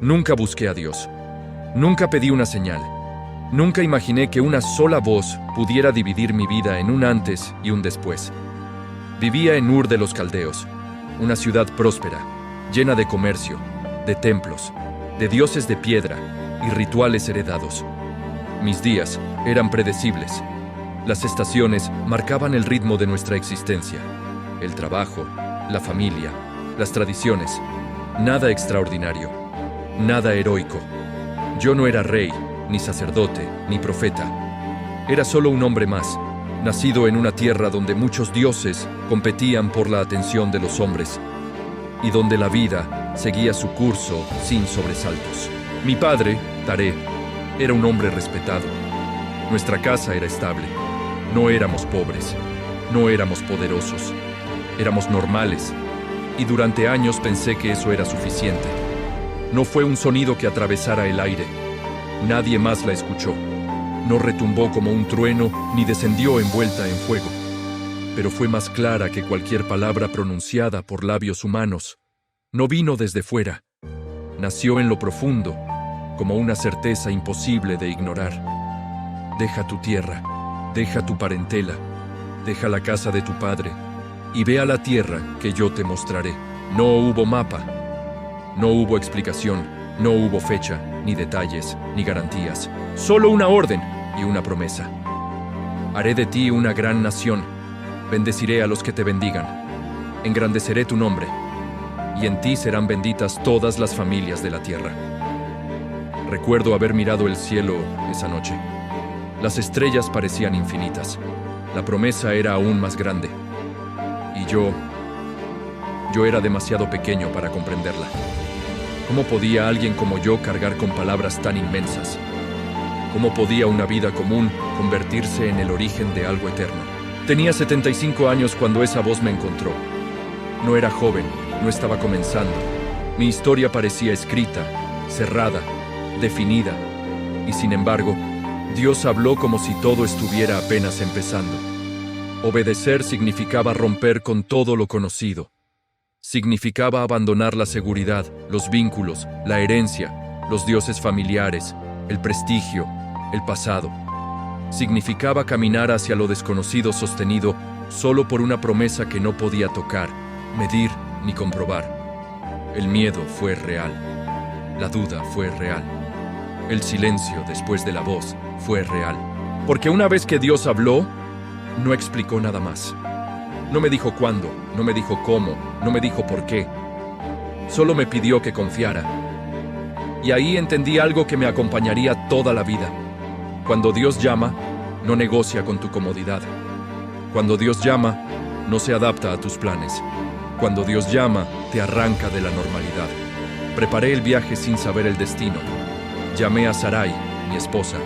Nunca busqué a Dios. Nunca pedí una señal. Nunca imaginé que una sola voz pudiera dividir mi vida en un antes y un después. Vivía en Ur de los Caldeos, una ciudad próspera, llena de comercio, de templos, de dioses de piedra y rituales heredados. Mis días eran predecibles. Las estaciones marcaban el ritmo de nuestra existencia. El trabajo, la familia, las tradiciones. Nada extraordinario, nada heroico. Yo no era rey, ni sacerdote, ni profeta. Era solo un hombre más, nacido en una tierra donde muchos dioses competían por la atención de los hombres y donde la vida seguía su curso sin sobresaltos. Mi padre, Taré, era un hombre respetado. Nuestra casa era estable. No éramos pobres, no éramos poderosos. Éramos normales, y durante años pensé que eso era suficiente. No fue un sonido que atravesara el aire. Nadie más la escuchó. No retumbó como un trueno ni descendió envuelta en fuego. Pero fue más clara que cualquier palabra pronunciada por labios humanos. No vino desde fuera. Nació en lo profundo, como una certeza imposible de ignorar. Deja tu tierra, deja tu parentela, deja la casa de tu padre y ve a la tierra que yo te mostraré. No hubo mapa, no hubo explicación, no hubo fecha, ni detalles, ni garantías. Solo una orden y una promesa. Haré de ti una gran nación. Bendeciré a los que te bendigan. Engrandeceré tu nombre. Y en ti serán benditas todas las familias de la tierra. Recuerdo haber mirado el cielo esa noche. Las estrellas parecían infinitas. La promesa era aún más grande. Y yo era demasiado pequeño para comprenderla. ¿Cómo podía alguien como yo cargar con palabras tan inmensas? ¿Cómo podía una vida común convertirse en el origen de algo eterno? Tenía 75 años cuando esa voz me encontró. No era joven, no estaba comenzando. Mi historia parecía escrita, cerrada, definida. Y sin embargo, Dios habló como si todo estuviera apenas empezando. Obedecer significaba romper con todo lo conocido. Significaba abandonar la seguridad, los vínculos, la herencia, los dioses familiares, el prestigio, el pasado. Significaba caminar hacia lo desconocido sostenido solo por una promesa que no podía tocar, medir ni comprobar. El miedo fue real. La duda fue real. El silencio después de la voz fue real. Porque una vez que Dios habló, no explicó nada más. No me dijo cuándo, no me dijo cómo, no me dijo por qué. Solo me pidió que confiara. Y ahí entendí algo que me acompañaría toda la vida. Cuando Dios llama, no negocia con tu comodidad. Cuando Dios llama, no se adapta a tus planes. Cuando Dios llama, te arranca de la normalidad. Preparé el viaje sin saber el destino. Llamé a Sarai, mi esposa.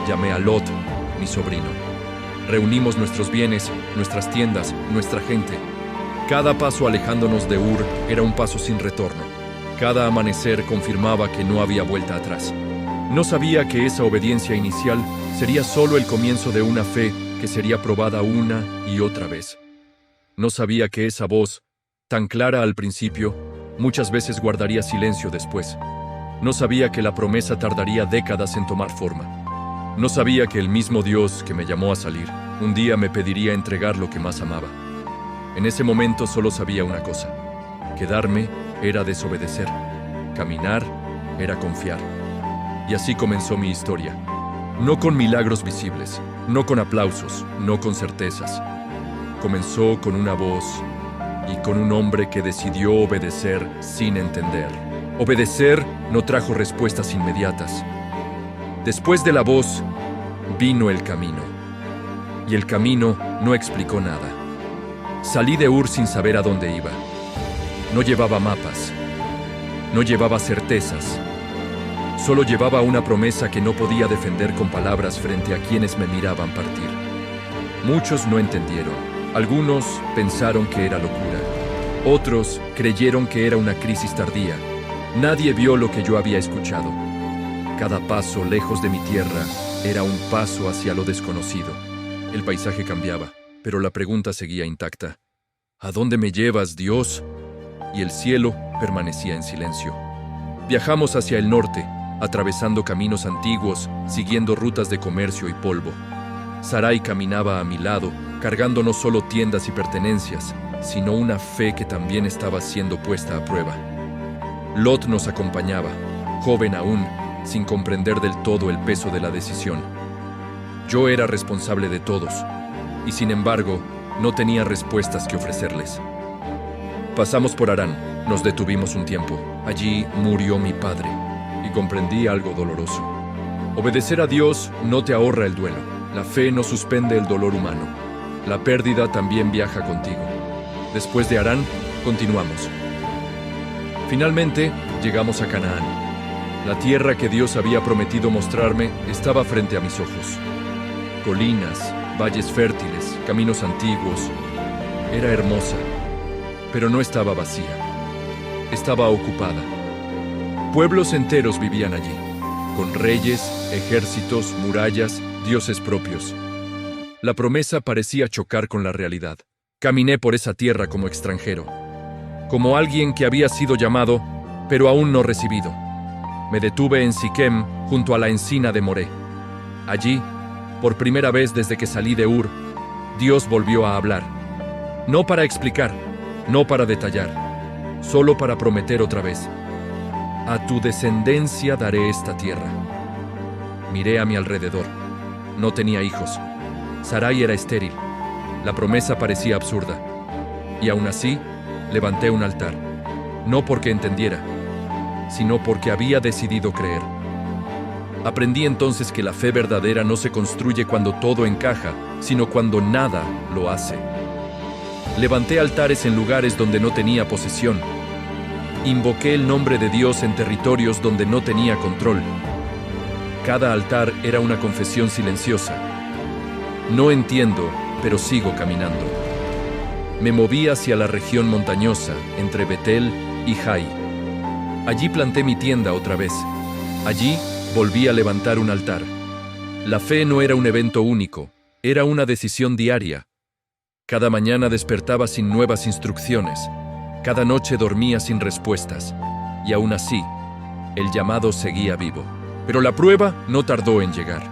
Llamé a Lot, mi sobrino. Reunimos nuestros bienes, nuestras tiendas, nuestra gente. Cada paso alejándonos de Ur era un paso sin retorno. Cada amanecer confirmaba que no había vuelta atrás. No sabía que esa obediencia inicial sería solo el comienzo de una fe que sería probada una y otra vez. No sabía que esa voz, tan clara al principio, muchas veces guardaría silencio después. No sabía que la promesa tardaría décadas en tomar forma. No sabía que el mismo Dios que me llamó a salir, un día me pediría entregar lo que más amaba. En ese momento solo sabía una cosa. Quedarme era desobedecer. Caminar era confiar. Y así comenzó mi historia. No con milagros visibles, no con aplausos, no con certezas. Comenzó con una voz y con un hombre que decidió obedecer sin entender. Obedecer no trajo respuestas inmediatas. Después de la voz, vino el camino. Y el camino no explicó nada. Salí de Ur sin saber a dónde iba. No llevaba mapas. No llevaba certezas. Solo llevaba una promesa que no podía defender con palabras frente a quienes me miraban partir. Muchos no entendieron. Algunos pensaron que era locura. Otros creyeron que era una crisis tardía. Nadie vio lo que yo había escuchado. Cada paso lejos de mi tierra era un paso hacia lo desconocido. El paisaje cambiaba, pero la pregunta seguía intacta. ¿A dónde me llevas, Dios? Y el cielo permanecía en silencio. Viajamos hacia el norte, atravesando caminos antiguos, siguiendo rutas de comercio y polvo. Sarai caminaba a mi lado, cargando no solo tiendas y pertenencias, sino una fe que también estaba siendo puesta a prueba. Lot nos acompañaba, joven aún, sin comprender del todo el peso de la decisión. Yo era responsable de todos, y sin embargo, no tenía respuestas que ofrecerles. Pasamos por Harán, nos detuvimos un tiempo. Allí murió mi padre, y comprendí algo doloroso. Obedecer a Dios no te ahorra el duelo. La fe no suspende el dolor humano. La pérdida también viaja contigo. Después de Harán, continuamos. Finalmente, llegamos a Canaán. La tierra que Dios había prometido mostrarme estaba frente a mis ojos. Colinas, valles fértiles, caminos antiguos. Era hermosa, pero no estaba vacía. Estaba ocupada. Pueblos enteros vivían allí, con reyes, ejércitos, murallas, dioses propios. La promesa parecía chocar con la realidad. Caminé por esa tierra como extranjero, como alguien que había sido llamado, pero aún no recibido. Me detuve en Siquem, junto a la encina de Moré. Allí, por primera vez desde que salí de Ur, Dios volvió a hablar. No para explicar, no para detallar, solo para prometer otra vez. A tu descendencia daré esta tierra. Miré a mi alrededor. No tenía hijos. Sarai era estéril. La promesa parecía absurda. Y aún así, levanté un altar. No porque entendiera, sino porque había decidido creer. Aprendí entonces que la fe verdadera no se construye cuando todo encaja, sino cuando nada lo hace. Levanté altares en lugares donde no tenía posesión. Invoqué el nombre de Dios en territorios donde no tenía control. Cada altar era una confesión silenciosa. No entiendo, pero sigo caminando. Me moví hacia la región montañosa, entre Betel y Jai. Allí planté mi tienda otra vez. Allí volví a levantar un altar. La fe no era un evento único, era una decisión diaria. Cada mañana despertaba sin nuevas instrucciones. Cada noche dormía sin respuestas. Y aún así, el llamado seguía vivo. Pero la prueba no tardó en llegar.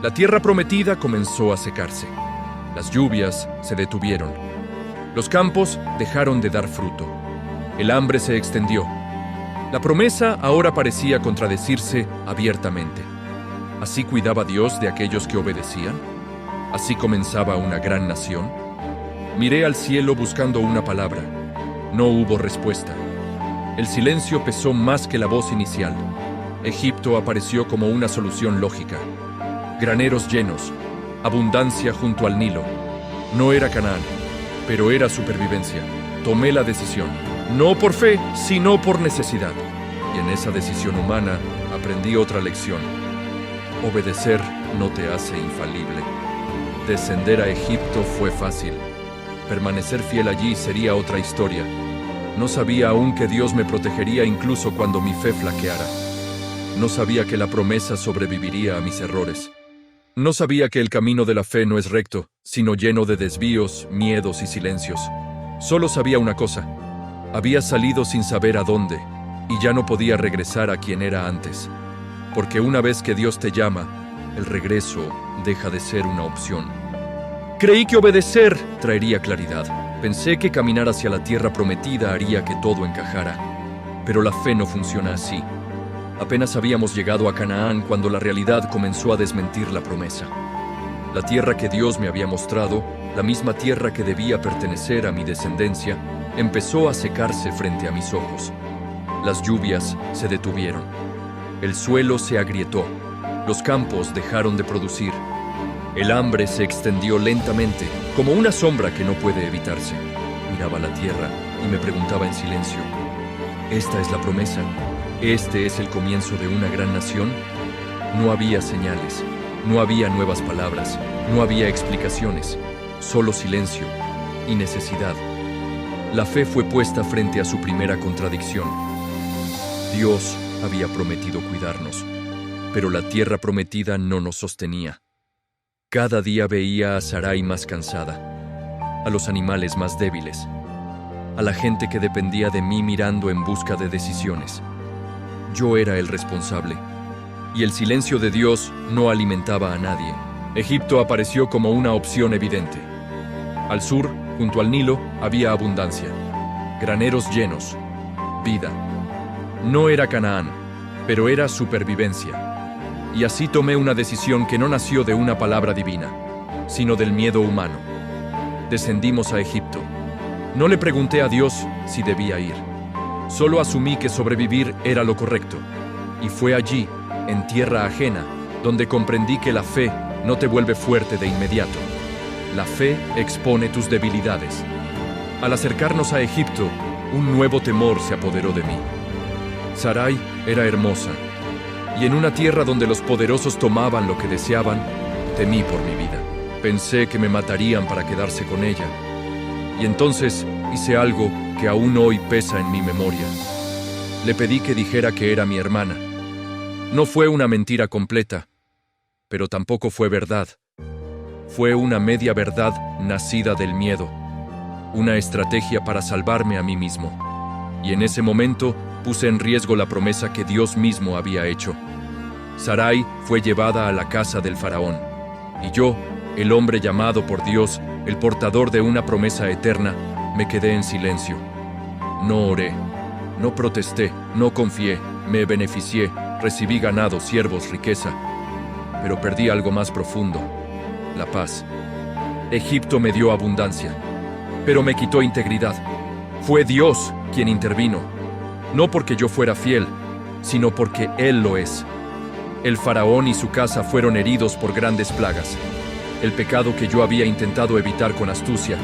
La tierra prometida comenzó a secarse. Las lluvias se detuvieron. Los campos dejaron de dar fruto. El hambre se extendió. La promesa ahora parecía contradecirse abiertamente. ¿Así cuidaba Dios de aquellos que obedecían? ¿Así comenzaba una gran nación? Miré al cielo buscando una palabra. No hubo respuesta. El silencio pesó más que la voz inicial. Egipto apareció como una solución lógica. Graneros llenos, abundancia junto al Nilo. No era Canaán, pero era supervivencia. Tomé la decisión, no por fe, sino por necesidad. Y en esa decisión humana aprendí otra lección. Obedecer no te hace infalible. Descender a Egipto fue fácil. Permanecer fiel allí sería otra historia. No sabía aún que Dios me protegería incluso cuando mi fe flaqueara. No sabía que la promesa sobreviviría a mis errores. No sabía que el camino de la fe no es recto, sino lleno de desvíos, miedos y silencios. Solo sabía una cosa. Había salido sin saber a dónde, y ya no podía regresar a quien era antes. Porque una vez que Dios te llama, el regreso deja de ser una opción. Creí que obedecer traería claridad. Pensé que caminar hacia la tierra prometida haría que todo encajara. Pero la fe no funciona así. Apenas habíamos llegado a Canaán cuando la realidad comenzó a desmentir la promesa. La tierra que Dios me había mostrado, la misma tierra que debía pertenecer a mi descendencia, empezó a secarse frente a mis ojos. Las lluvias se detuvieron. El suelo se agrietó. Los campos dejaron de producir. El hambre se extendió lentamente, como una sombra que no puede evitarse. Miraba la tierra y me preguntaba en silencio, ¿esta es la promesa? ¿Este es el comienzo de una gran nación? No había señales, no había nuevas palabras, no había explicaciones, solo silencio y necesidad. La fe fue puesta frente a su primera contradicción. Dios había prometido cuidarnos, pero la tierra prometida no nos sostenía. Cada día veía a Sarai más cansada, a los animales más débiles, a la gente que dependía de mí mirando en busca de decisiones. yo era el responsable. Y el silencio de Dios no alimentaba a nadie. Egipto apareció como una opción evidente. Al sur, junto al Nilo, había abundancia. Graneros llenos. Vida. No era Canaán, pero era supervivencia. Y así tomé una decisión que no nació de una palabra divina, sino del miedo humano. Descendimos a Egipto. No le pregunté a Dios si debía ir. Solo asumí que sobrevivir era lo correcto. Y fue allí, en tierra ajena, donde comprendí que la fe no te vuelve fuerte de inmediato. La fe expone tus debilidades. Al acercarnos a Egipto, un nuevo temor se apoderó de mí. Sarai era hermosa, y en una tierra donde los poderosos tomaban lo que deseaban, temí por mi vida. Pensé que me matarían para quedarse con ella. Y entonces hice algo que aún hoy pesa en mi memoria. Le pedí que dijera que era mi hermana. No fue una mentira completa, pero tampoco fue verdad. Fue una media verdad nacida del miedo, una estrategia para salvarme a mí mismo. Y en ese momento puse en riesgo la promesa que Dios mismo había hecho. Sarai fue llevada a la casa del faraón, y yo, el hombre llamado por Dios, el portador de una promesa eterna, me quedé en silencio. No oré, no protesté, no confié, me beneficié, recibí ganado, siervos, riqueza, pero perdí algo más profundo, la paz. Egipto me dio abundancia, pero me quitó integridad. Fue Dios quien intervino, no porque yo fuera fiel, sino porque Él lo es. El faraón y su casa fueron heridos por grandes plagas. El pecado que yo había intentado evitar con astucia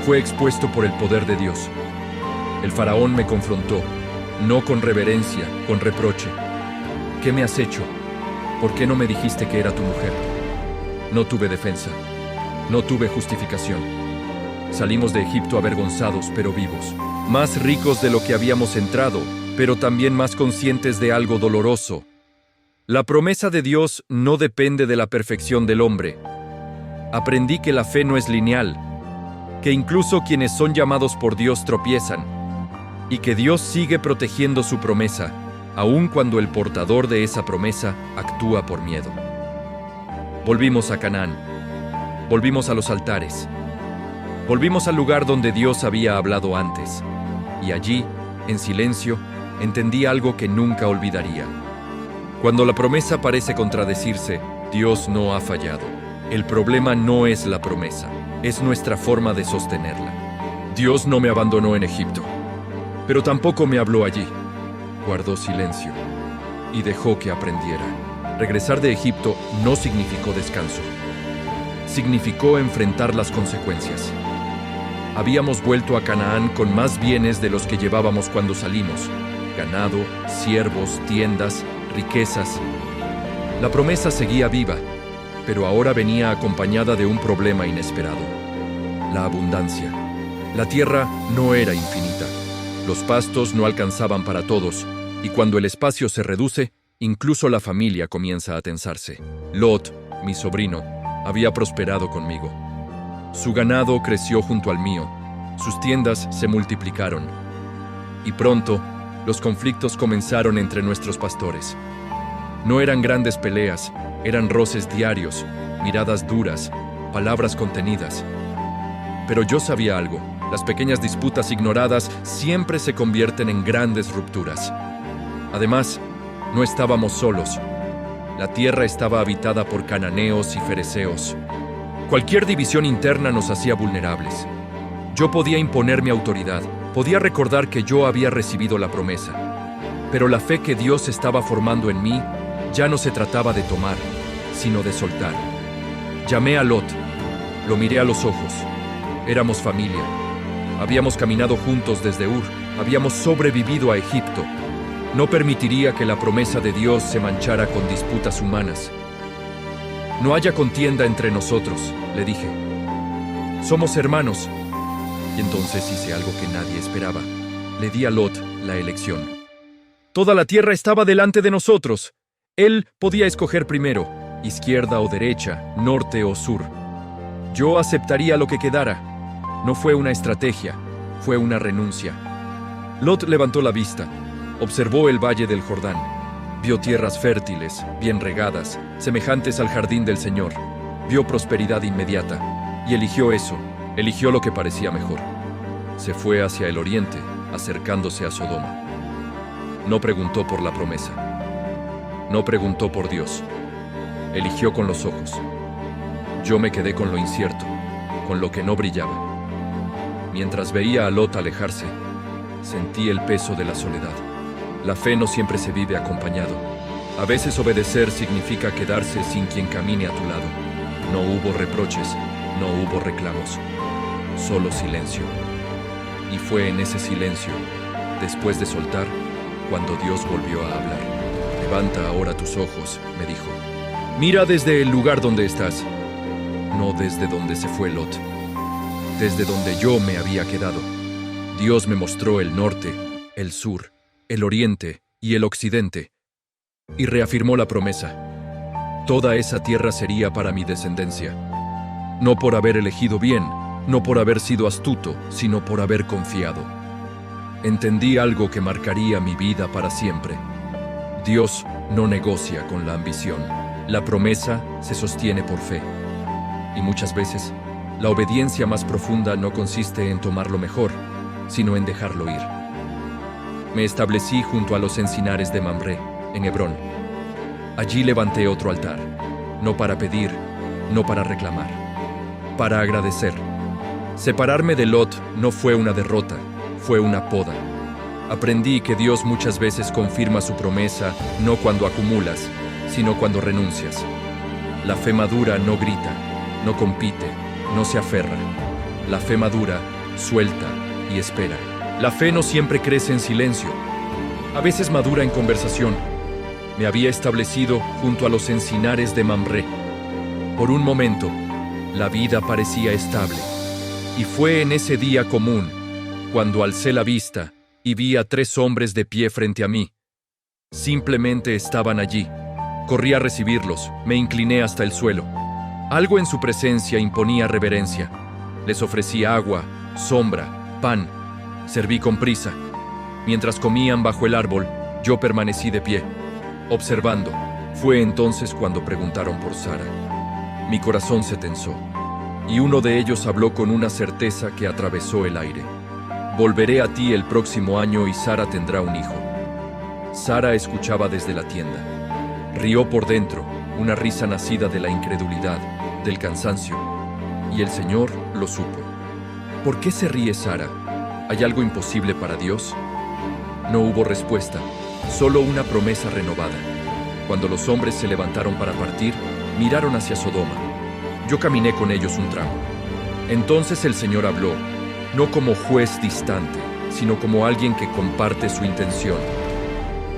fue expuesto por el poder de Dios. El faraón me confrontó, no con reverencia, con reproche. ¿Qué me has hecho? ¿Por qué no me dijiste que era tu mujer? No tuve defensa, no tuve justificación. Salimos de Egipto avergonzados, pero vivos. Más ricos de lo que habíamos entrado, pero también más conscientes de algo doloroso. La promesa de Dios no depende de la perfección del hombre. Aprendí que la fe no es lineal, que incluso quienes son llamados por Dios tropiezan, y que Dios sigue protegiendo su promesa, aun cuando el portador de esa promesa actúa por miedo. Volvimos a Canaán, volvimos a los altares, volvimos al lugar donde Dios había hablado antes, y allí, en silencio, entendí algo que nunca olvidaría. Cuando la promesa parece contradecirse, Dios no ha fallado. El problema no es la promesa, es nuestra forma de sostenerla. Dios no me abandonó en Egipto, pero tampoco me habló allí. Guardó silencio y dejó que aprendiera. Regresar de Egipto no significó descanso. Significó enfrentar las consecuencias. Habíamos vuelto a Canaán con más bienes de los que llevábamos cuando salimos. Ganado, siervos, tiendas, riquezas. La promesa seguía viva, pero ahora venía acompañada de un problema inesperado: la abundancia. La tierra no era infinita. Los pastos no alcanzaban para todos, y cuando el espacio se reduce, incluso la familia comienza a tensarse. Lot, mi sobrino, había prosperado conmigo. Su ganado creció junto al mío, sus tiendas se multiplicaron, y pronto los conflictos comenzaron entre nuestros pastores. No eran grandes peleas, eran roces diarios, miradas duras, palabras contenidas. Pero yo sabía algo: las pequeñas disputas ignoradas siempre se convierten en grandes rupturas. Además, no estábamos solos. La tierra estaba habitada por cananeos y fereceos. Cualquier división interna nos hacía vulnerables. Yo podía imponer mi autoridad, podía recordar que yo había recibido la promesa. Pero la fe que Dios estaba formando en mí ya no se trataba de tomar, sino de soltar. Llamé a Lot, lo miré a los ojos. Éramos familia. Habíamos caminado juntos desde Ur, habíamos sobrevivido a Egipto. No permitiría que la promesa de Dios se manchara con disputas humanas. No haya contienda entre nosotros, le dije. Somos hermanos. Y entonces hice algo que nadie esperaba. Le di a Lot la elección. Toda la tierra estaba delante de nosotros. Él podía escoger primero, izquierda o derecha, norte o sur. Yo aceptaría lo que quedara. No fue una estrategia, fue una renuncia. Lot levantó la vista. Observó el valle del Jordán. Vio tierras fértiles, bien regadas, semejantes al jardín del Señor. Vio prosperidad inmediata. Y eligió eso, eligió lo que parecía mejor. Se fue hacia el oriente, acercándose a Sodoma. No preguntó por la promesa. No preguntó por Dios. Eligió con los ojos. Yo me quedé con lo incierto, con lo que no brillaba. Mientras veía a Lot alejarse, sentí el peso de la soledad. La fe no siempre se vive acompañado. A veces obedecer significa quedarse sin quien camine a tu lado. No hubo reproches, no hubo reclamos, solo silencio. Y fue en ese silencio, después de soltar, cuando Dios volvió a hablar. Levanta ahora tus ojos, me dijo. Mira desde el lugar donde estás, no desde donde se fue Lot, desde donde yo me había quedado. Dios me mostró el norte, el sur, el oriente y el occidente, y reafirmó la promesa. Toda esa tierra sería para mi descendencia, no por haber elegido bien, no por haber sido astuto, sino por haber confiado. Entendí algo que marcaría mi vida para siempre. Dios no negocia con la ambición. La promesa se sostiene por fe. Y muchas veces, la obediencia más profunda no consiste en tomar lo mejor, sino en dejarlo ir. Me establecí junto a los encinares de Mamré, en Hebrón. Allí levanté otro altar, no para pedir, no para reclamar, para agradecer. Separarme de Lot no fue una derrota, fue una poda. Aprendí que Dios muchas veces confirma su promesa no cuando acumulas, sino cuando renuncias. La fe madura no grita, no compite, no se aferra. La fe madura suelta y espera. La fe no siempre crece en silencio. A veces madura en conversación. Me había establecido junto a los encinares de Mamré. Por un momento, la vida parecía estable. Y fue en ese día común, cuando alcé la vista y vi a 3 hombres de pie frente a mí. Simplemente estaban allí. Corrí a recibirlos, me incliné hasta el suelo. Algo en su presencia imponía reverencia. Les ofrecí agua, sombra, pan. Serví con prisa. Mientras comían bajo el árbol, yo permanecí de pie, observando. Fue entonces cuando preguntaron por Sara. Mi corazón se tensó, y uno de ellos habló con una certeza que atravesó el aire. Volveré a ti el próximo año y Sara tendrá un hijo. Sara escuchaba desde la tienda. Rió por dentro, una risa nacida de la incredulidad, del cansancio, y el Señor lo supo. ¿Por qué se ríe Sara? ¿Hay algo imposible para Dios? No hubo respuesta, solo una promesa renovada. Cuando los hombres se levantaron para partir, miraron hacia Sodoma. Yo caminé con ellos un tramo. Entonces el Señor habló, no como juez distante, sino como alguien que comparte su intención.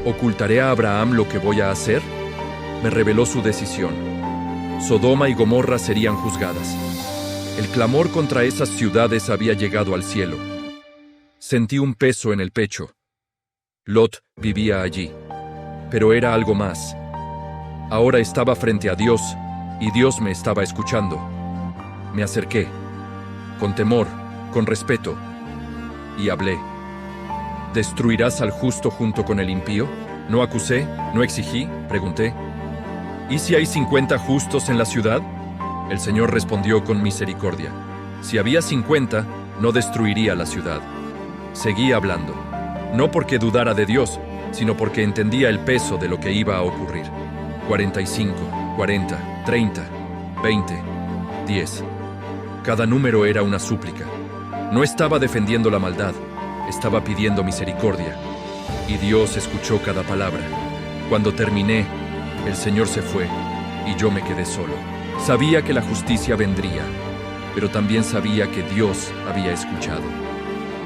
¿Ocultaré a Abraham lo que voy a hacer? Me reveló su decisión. Sodoma y Gomorra serían juzgadas. El clamor contra esas ciudades había llegado al cielo. Sentí un peso en el pecho. Lot vivía allí, pero era algo más. Ahora estaba frente a Dios, y Dios me estaba escuchando. Me acerqué, con temor, con respeto, y hablé. ¿Destruirás al justo junto con el impío? No acusé, no exigí, pregunté. ¿Y si hay 50 justos en la ciudad? El Señor respondió con misericordia. Si había 50, no destruiría la ciudad. Seguí hablando, no porque dudara de Dios, sino porque entendía el peso de lo que iba a ocurrir. 45, 40, 30, 20, 10. Cada número era una súplica. No estaba defendiendo la maldad, estaba pidiendo misericordia. Y Dios escuchó cada palabra. Cuando terminé, el Señor se fue y yo me quedé solo. Sabía que la justicia vendría, pero también sabía que Dios había escuchado.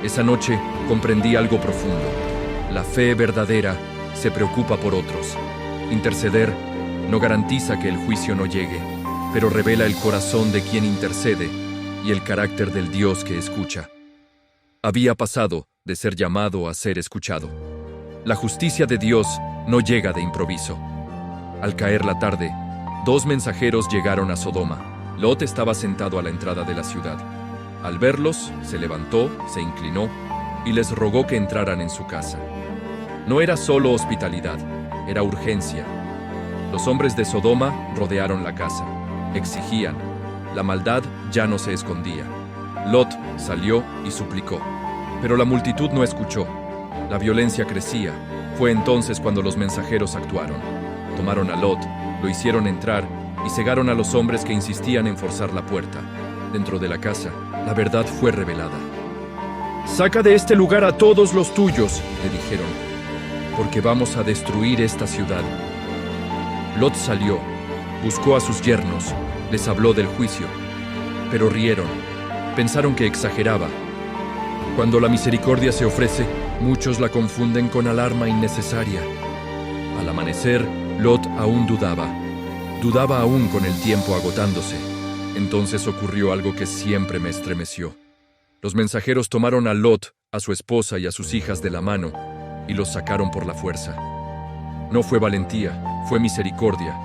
Esa noche comprendí algo profundo. La fe verdadera se preocupa por otros. Interceder no garantiza que el juicio no llegue, pero revela el corazón de quien intercede y el carácter del Dios que escucha. Había pasado de ser llamado a ser escuchado. La justicia de Dios no llega de improviso. Al caer la tarde, 2 mensajeros llegaron a Sodoma. Lot estaba sentado a la entrada de la ciudad. Al verlos, se levantó, se inclinó y les rogó que entraran en su casa. No era solo hospitalidad, era urgencia. Los hombres de Sodoma rodearon la casa. Exigían. La maldad ya no se escondía. Lot salió y suplicó. Pero la multitud no escuchó. La violencia crecía. Fue entonces cuando los mensajeros actuaron. Tomaron a Lot, lo hicieron entrar y cegaron a los hombres que insistían en forzar la puerta. Dentro de la casa, la verdad fue revelada. «Saca de este lugar a todos los tuyos», le dijeron, «porque vamos a destruir esta ciudad». Lot salió, buscó a sus yernos, les habló del juicio, pero rieron, pensaron que exageraba. Cuando la misericordia se ofrece, muchos la confunden con alarma innecesaria. Al amanecer, Lot aún dudaba aún con el tiempo agotándose. Entonces ocurrió algo que siempre me estremeció. Los mensajeros tomaron a Lot, a su esposa y a sus hijas de la mano, y los sacaron por la fuerza. No fue valentía, fue misericordia.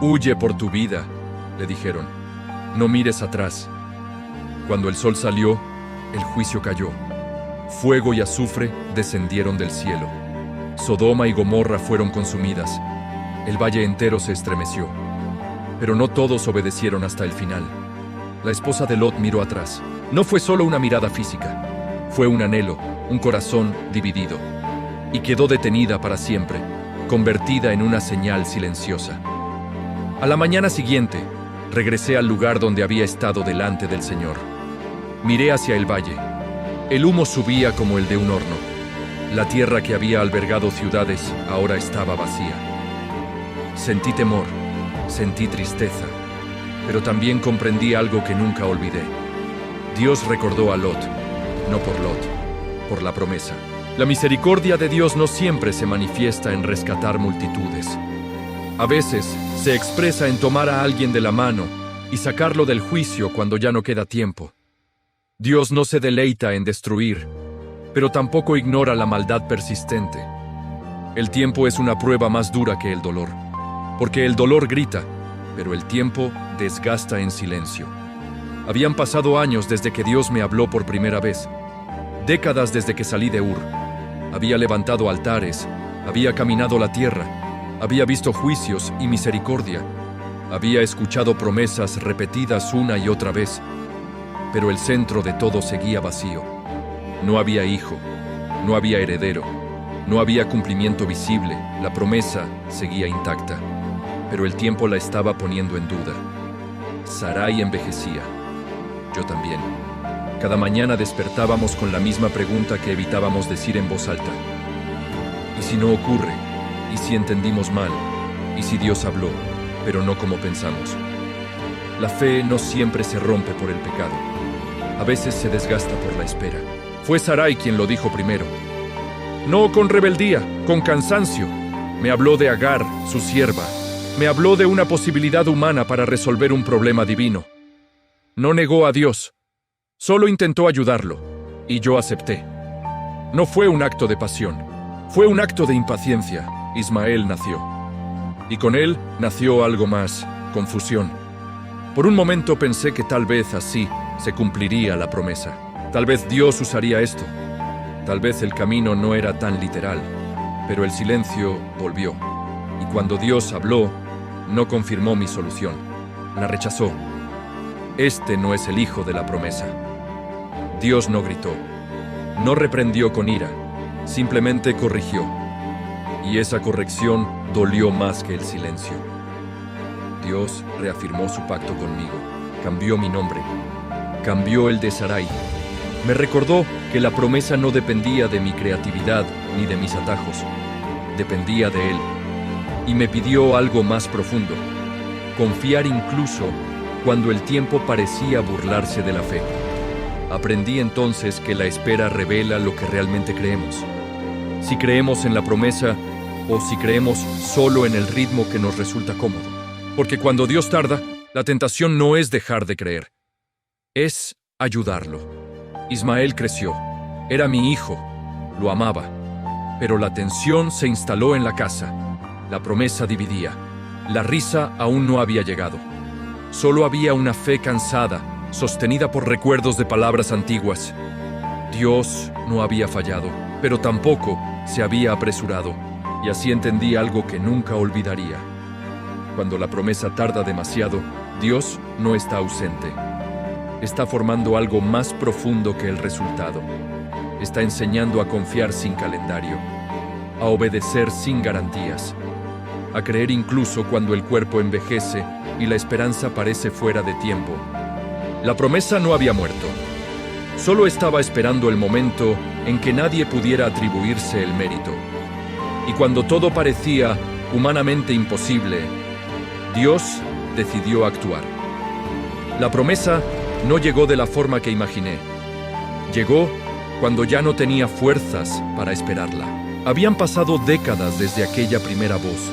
«Huye por tu vida», le dijeron. «No mires atrás». Cuando el sol salió, el juicio cayó. Fuego y azufre descendieron del cielo. Sodoma y Gomorra fueron consumidas. El valle entero se estremeció. Pero no todos obedecieron hasta el final. La esposa de Lot miró atrás. No fue solo una mirada física. Fue un anhelo, un corazón dividido. Y quedó detenida para siempre, convertida en una señal silenciosa. A la mañana siguiente, regresé al lugar donde había estado delante del Señor. Miré hacia el valle. El humo subía como el de un horno. La tierra que había albergado ciudades ahora estaba vacía. Sentí temor, sentí tristeza, pero también comprendí algo que nunca olvidé. Dios recordó a Lot, no por Lot, por la promesa. La misericordia de Dios no siempre se manifiesta en rescatar multitudes. A veces se expresa en tomar a alguien de la mano y sacarlo del juicio cuando ya no queda tiempo. Dios no se deleita en destruir, pero tampoco ignora la maldad persistente. El tiempo es una prueba más dura que el dolor, porque el dolor grita, pero el tiempo desgasta en silencio. Habían pasado años desde que Dios me habló por primera vez, décadas desde que salí de Ur. Había levantado altares, había caminado la tierra, había visto juicios y misericordia, había escuchado promesas repetidas una y otra vez, pero el centro de todo seguía vacío. No había hijo, no había heredero, no había cumplimiento visible, la promesa seguía intacta, pero el tiempo la estaba poniendo en duda. Sarai envejecía, yo también. Cada mañana despertábamos con la misma pregunta que evitábamos decir en voz alta. ¿Y si no ocurre? ¿Y si entendimos mal? ¿Y si Dios habló, pero no como pensamos? La fe no siempre se rompe por el pecado. A veces se desgasta por la espera. Fue Sarai quien lo dijo primero. No con rebeldía, con cansancio. Me habló de Agar, su sierva. Me habló de una posibilidad humana para resolver un problema divino. No negó a Dios. Solo intentó ayudarlo, y yo acepté. No fue un acto de pasión, fue un acto de impaciencia. Ismael nació. Y con él nació algo más, confusión. Por un momento pensé que tal vez así se cumpliría la promesa. Tal vez Dios usaría esto. Tal vez el camino no era tan literal, pero el silencio volvió. Y cuando Dios habló, no confirmó mi solución. La rechazó. Este no es el hijo de la promesa. Dios no gritó, no reprendió con ira, simplemente corrigió. Y esa corrección dolió más que el silencio. Dios reafirmó su pacto conmigo, cambió mi nombre, cambió el de Sarai. Me recordó que la promesa no dependía de mi creatividad ni de mis atajos, dependía de Él. Y me pidió algo más profundo, confiar incluso cuando el tiempo parecía burlarse de la fe. Aprendí entonces que la espera revela lo que realmente creemos. Si creemos en la promesa o si creemos solo en el ritmo que nos resulta cómodo. Porque cuando Dios tarda, la tentación no es dejar de creer, es ayudarlo. Ismael creció, era mi hijo, lo amaba, pero la tensión se instaló en la casa. La promesa dividía, la risa aún no había llegado. Solo había una fe cansada, sostenida por recuerdos de palabras antiguas. Dios no había fallado. pero tampoco se había apresurado, y así entendí algo que nunca olvidaría. Cuando la promesa tarda demasiado, Dios no está ausente. Está formando algo más profundo que el resultado. Está enseñando a confiar sin calendario, a obedecer sin garantías, a creer incluso cuando el cuerpo envejece y la esperanza parece fuera de tiempo. La promesa no había muerto. Solo estaba esperando el momento en que nadie pudiera atribuirse el mérito. Y cuando todo parecía humanamente imposible, Dios decidió actuar. La promesa no llegó de la forma que imaginé. Llegó cuando ya no tenía fuerzas para esperarla. Habían pasado décadas desde aquella primera voz.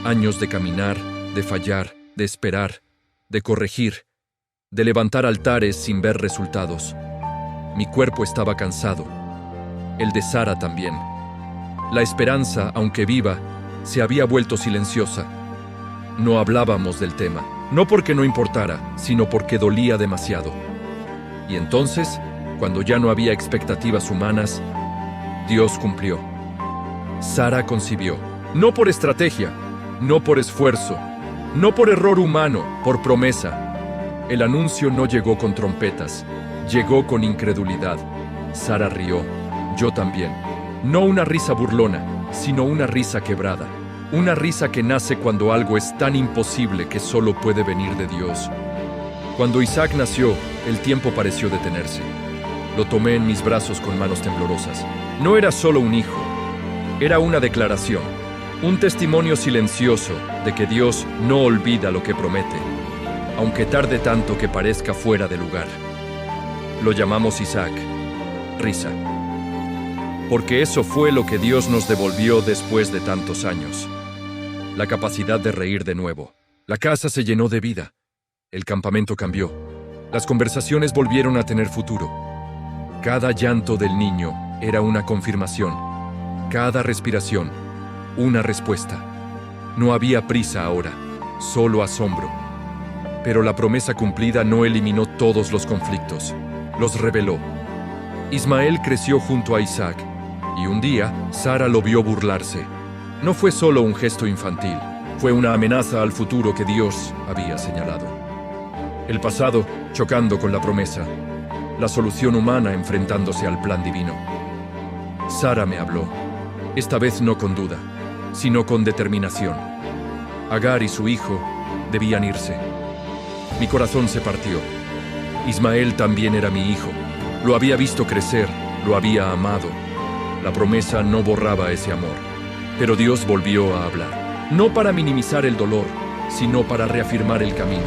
Años de caminar, de fallar, de esperar, de corregir, de levantar altares sin ver resultados. Mi cuerpo estaba cansado. El de Sara también. La esperanza, aunque viva, se había vuelto silenciosa. No hablábamos del tema, no porque no importara, sino porque dolía demasiado. Y entonces, cuando ya no había expectativas humanas, Dios cumplió. Sara concibió, no por estrategia, no por esfuerzo, no por error humano, por promesa. El anuncio no llegó con trompetas, llegó con incredulidad. Sara rió, yo también. No una risa burlona, sino una risa quebrada. Una risa que nace cuando algo es tan imposible que solo puede venir de Dios. Cuando Isaac nació, el tiempo pareció detenerse. Lo tomé en mis brazos con manos temblorosas. No era solo un hijo, era una declaración, un testimonio silencioso de que Dios no olvida lo que promete, aunque tarde tanto que parezca fuera de lugar. Lo llamamos Isaac, risa. Porque eso fue lo que Dios nos devolvió después de tantos años. La capacidad de reír de nuevo. La casa se llenó de vida. El campamento cambió. Las conversaciones volvieron a tener futuro. Cada llanto del niño era una confirmación. Cada respiración, una respuesta. No había prisa ahora, solo asombro. Pero la promesa cumplida no eliminó todos los conflictos. Los reveló. Ismael creció junto a Isaac, y un día Sara lo vio burlarse. No fue solo un gesto infantil, fue una amenaza al futuro que Dios había señalado. El pasado chocando con la promesa, la solución humana enfrentándose al plan divino. Sara me habló, esta vez no con duda, sino con determinación. Agar y su hijo debían irse. Mi corazón se partió. Ismael también era mi hijo. Lo había visto crecer, lo había amado. La promesa no borraba ese amor. Pero Dios volvió a hablar, no para minimizar el dolor, sino para reafirmar el camino.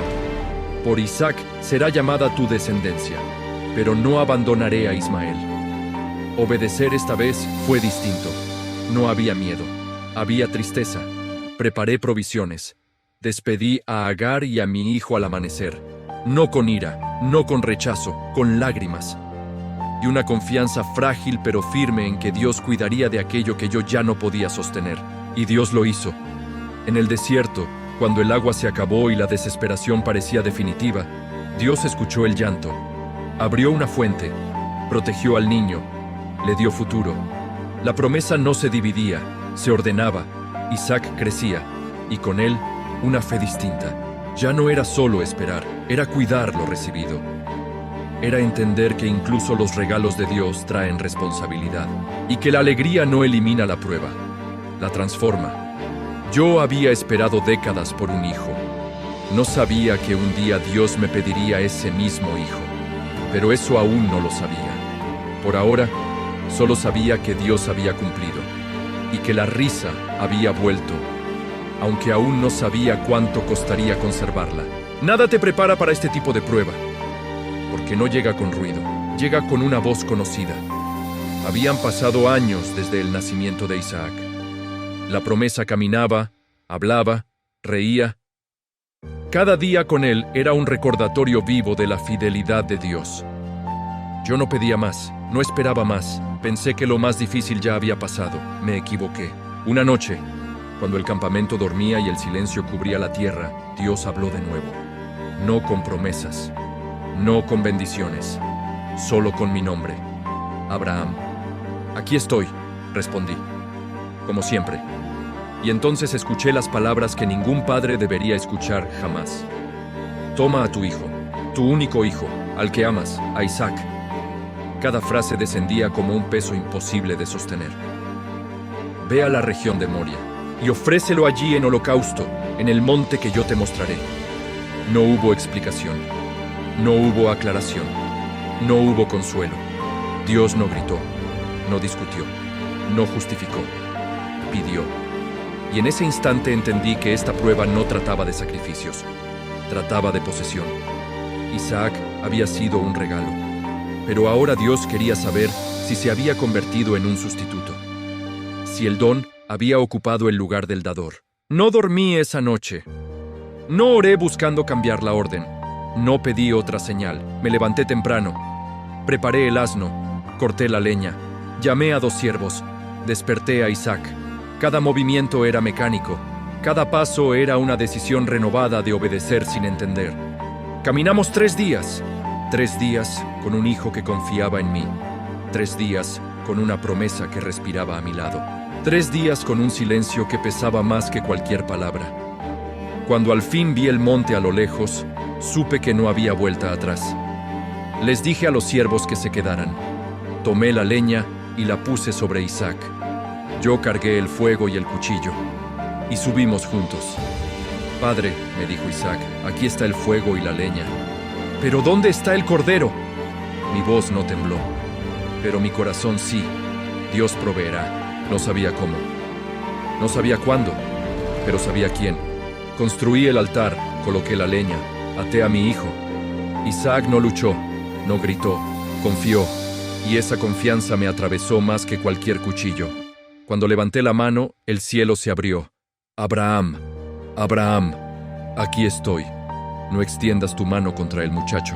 Por Isaac será llamada tu descendencia, pero no abandonaré a Ismael. Obedecer esta vez fue distinto. No había miedo, había tristeza. Preparé provisiones. Despedí a Agar y a mi hijo al amanecer. No con ira, no con rechazo, con lágrimas. Y una confianza frágil pero firme en que Dios cuidaría de aquello que yo ya no podía sostener. Y Dios lo hizo. En el desierto, cuando el agua se acabó y la desesperación parecía definitiva, Dios escuchó el llanto, abrió una fuente, protegió al niño, le dio futuro. La promesa no se dividía, se ordenaba. Isaac crecía, y con él, una fe distinta. Ya no era solo esperar, era cuidar lo recibido. Era entender que incluso los regalos de Dios traen responsabilidad y que la alegría no elimina la prueba, la transforma. Yo había esperado décadas por un hijo. No sabía que un día Dios me pediría ese mismo hijo, pero eso aún no lo sabía. Por ahora, solo sabía que Dios había cumplido y que la risa había vuelto, aunque aún no sabía cuánto costaría conservarla. Nada te prepara para este tipo de prueba. Porque no llega con ruido, llega con una voz conocida. Habían pasado años desde el nacimiento de Isaac. La promesa caminaba, hablaba, reía. Cada día con él era un recordatorio vivo de la fidelidad de Dios. Yo no pedía más, no esperaba más. Pensé que lo más difícil ya había pasado. Me equivoqué. Una noche, cuando el campamento dormía y el silencio cubría la tierra, Dios habló de nuevo. No con promesas. No con bendiciones, solo con mi nombre, Abraham. Aquí estoy, respondí, como siempre. Y entonces escuché las palabras que ningún padre debería escuchar jamás. Toma a tu hijo, tu único hijo, al que amas, a Isaac. Cada frase descendía como un peso imposible de sostener. Ve a la región de Moria y ofrécelo allí en holocausto, en el monte que yo te mostraré. No hubo explicación, no hubo aclaración, no hubo consuelo. Dios no gritó, no discutió, no justificó, pidió. Y en ese instante entendí que esta prueba no trataba de sacrificios, trataba de posesión. Isaac había sido un regalo, pero ahora Dios quería saber si se había convertido en un sustituto, si el don había ocupado el lugar del dador. No dormí esa noche. No oré buscando cambiar la orden. No pedí otra señal. Me levanté temprano. Preparé el asno. Corté la leña. Llamé a 2 siervos. Desperté a Isaac. Cada movimiento era mecánico. Cada paso era una decisión renovada de obedecer sin entender. Caminamos 3 días. 3 días con un hijo que confiaba en mí. 3 días con una promesa que respiraba a mi lado. 3 días con un silencio que pesaba más que cualquier palabra. Cuando al fin vi el monte a lo lejos, supe que no había vuelta atrás. Les dije a los siervos que se quedaran. Tomé la leña y la puse sobre Isaac. Yo cargué el fuego y el cuchillo, y subimos juntos. Padre, me dijo Isaac, aquí está el fuego y la leña. ¿Pero dónde está el cordero? Mi voz no tembló, pero mi corazón sí. Dios proveerá. No sabía cómo. No sabía cuándo, pero sabía quién. Construí el altar, coloqué la leña, até a mi hijo. Isaac no luchó, no gritó, confió, y esa confianza me atravesó más que cualquier cuchillo. Cuando levanté la mano, el cielo se abrió. Abraham, Abraham, aquí estoy. No extiendas tu mano contra el muchacho.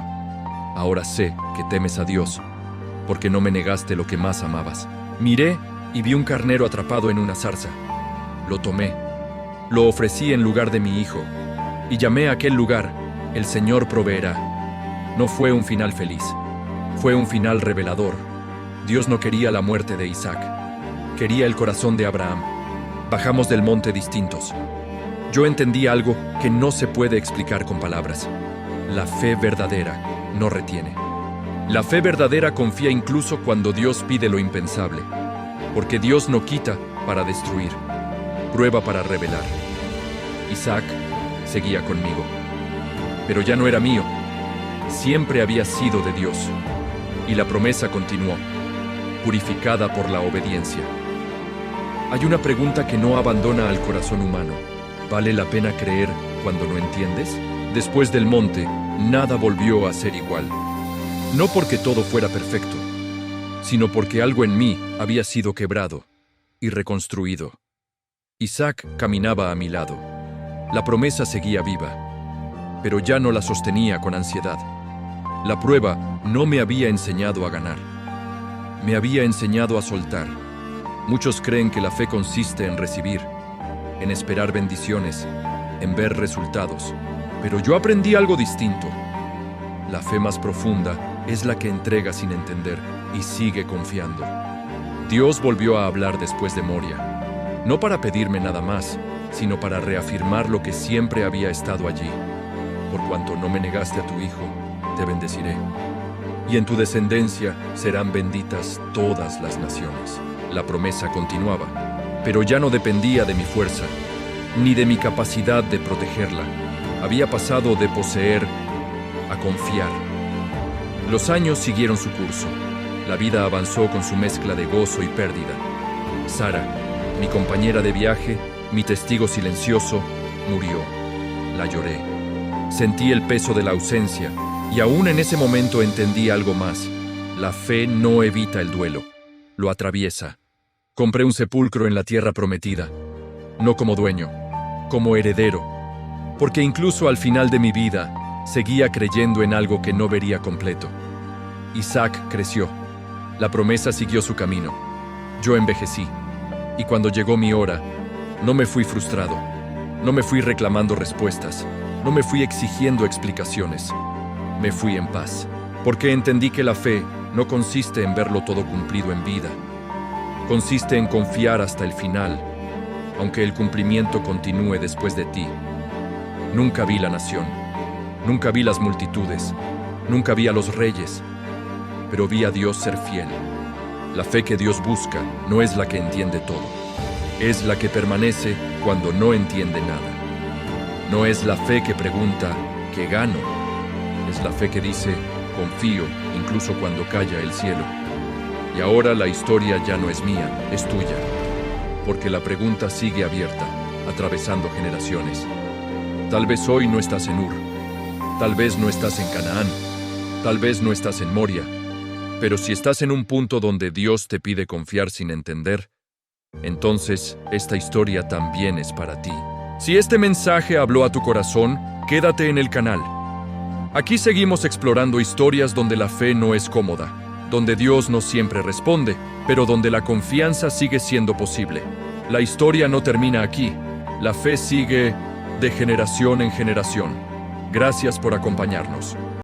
Ahora sé que temes a Dios, porque no me negaste lo que más amabas. Miré y vi un carnero atrapado en una zarza. Lo tomé, lo ofrecí en lugar de mi hijo, y llamé a aquel lugar, el Señor proveerá. No fue un final feliz, fue un final revelador. Dios no quería la muerte de Isaac. Quería el corazón de Abraham. Bajamos del monte distintos. Yo entendí algo que no se puede explicar con palabras. La fe verdadera no retiene. La fe verdadera confía incluso cuando Dios pide lo impensable, porque Dios no quita para destruir, prueba para revelar. Isaac seguía conmigo, pero ya no era mío. Siempre había sido de Dios, y la promesa continuó, purificada por la obediencia. Hay una pregunta que no abandona al corazón humano. ¿Vale la pena creer cuando no entiendes? Después del monte, nada volvió a ser igual. No porque todo fuera perfecto, sino porque algo en mí había sido quebrado y reconstruido. Isaac caminaba a mi lado. La promesa seguía viva, pero ya no la sostenía con ansiedad. La prueba no me había enseñado a ganar. Me había enseñado a soltar. Muchos creen que la fe consiste en recibir, en esperar bendiciones, en ver resultados. Pero yo aprendí algo distinto. La fe más profunda es la que entrega sin entender y sigue confiando. Dios volvió a hablar después de Moria, no para pedirme nada más, sino para reafirmar lo que siempre había estado allí. Por cuanto no me negaste a tu hijo, te bendeciré. Y en tu descendencia serán benditas todas las naciones. La promesa continuaba, pero ya no dependía de mi fuerza, ni de mi capacidad de protegerla. Había pasado de poseer a confiar. Los años siguieron su curso. La vida avanzó con su mezcla de gozo y pérdida. Sara, mi compañera de viaje, mi testigo silencioso, murió. La lloré. Sentí el peso de la ausencia, y aún en ese momento entendí algo más. La fe no evita el duelo, lo atraviesa. Compré un sepulcro en la tierra prometida, no como dueño, como heredero, porque incluso al final de mi vida, seguía creyendo en algo que no vería completo. Isaac creció. La promesa siguió su camino. Yo envejecí. Y cuando llegó mi hora, no me fui frustrado. No me fui reclamando respuestas. No me fui exigiendo explicaciones. Me fui en paz. Porque entendí que la fe no consiste en verlo todo cumplido en vida, consiste en confiar hasta el final, aunque el cumplimiento continúe después de ti. Nunca vi la nación, nunca vi las multitudes, nunca vi a los reyes, pero vi a Dios ser fiel. La fe que Dios busca no es la que entiende todo, es la que permanece cuando no entiende nada. No es la fe que pregunta, ¿qué gano? Es la fe que dice, confío, incluso cuando calla el cielo. Y ahora la historia ya no es mía, es tuya, porque la pregunta sigue abierta, atravesando generaciones. Tal vez hoy no estás en Ur, tal vez no estás en Canaán, tal vez no estás en Moria, pero si estás en un punto donde Dios te pide confiar sin entender, entonces esta historia también es para ti. Si este mensaje habló a tu corazón, quédate en el canal. Aquí seguimos explorando historias donde la fe no es cómoda, donde Dios no siempre responde, pero donde la confianza sigue siendo posible. La historia no termina aquí, la fe sigue de generación en generación. Gracias por acompañarnos.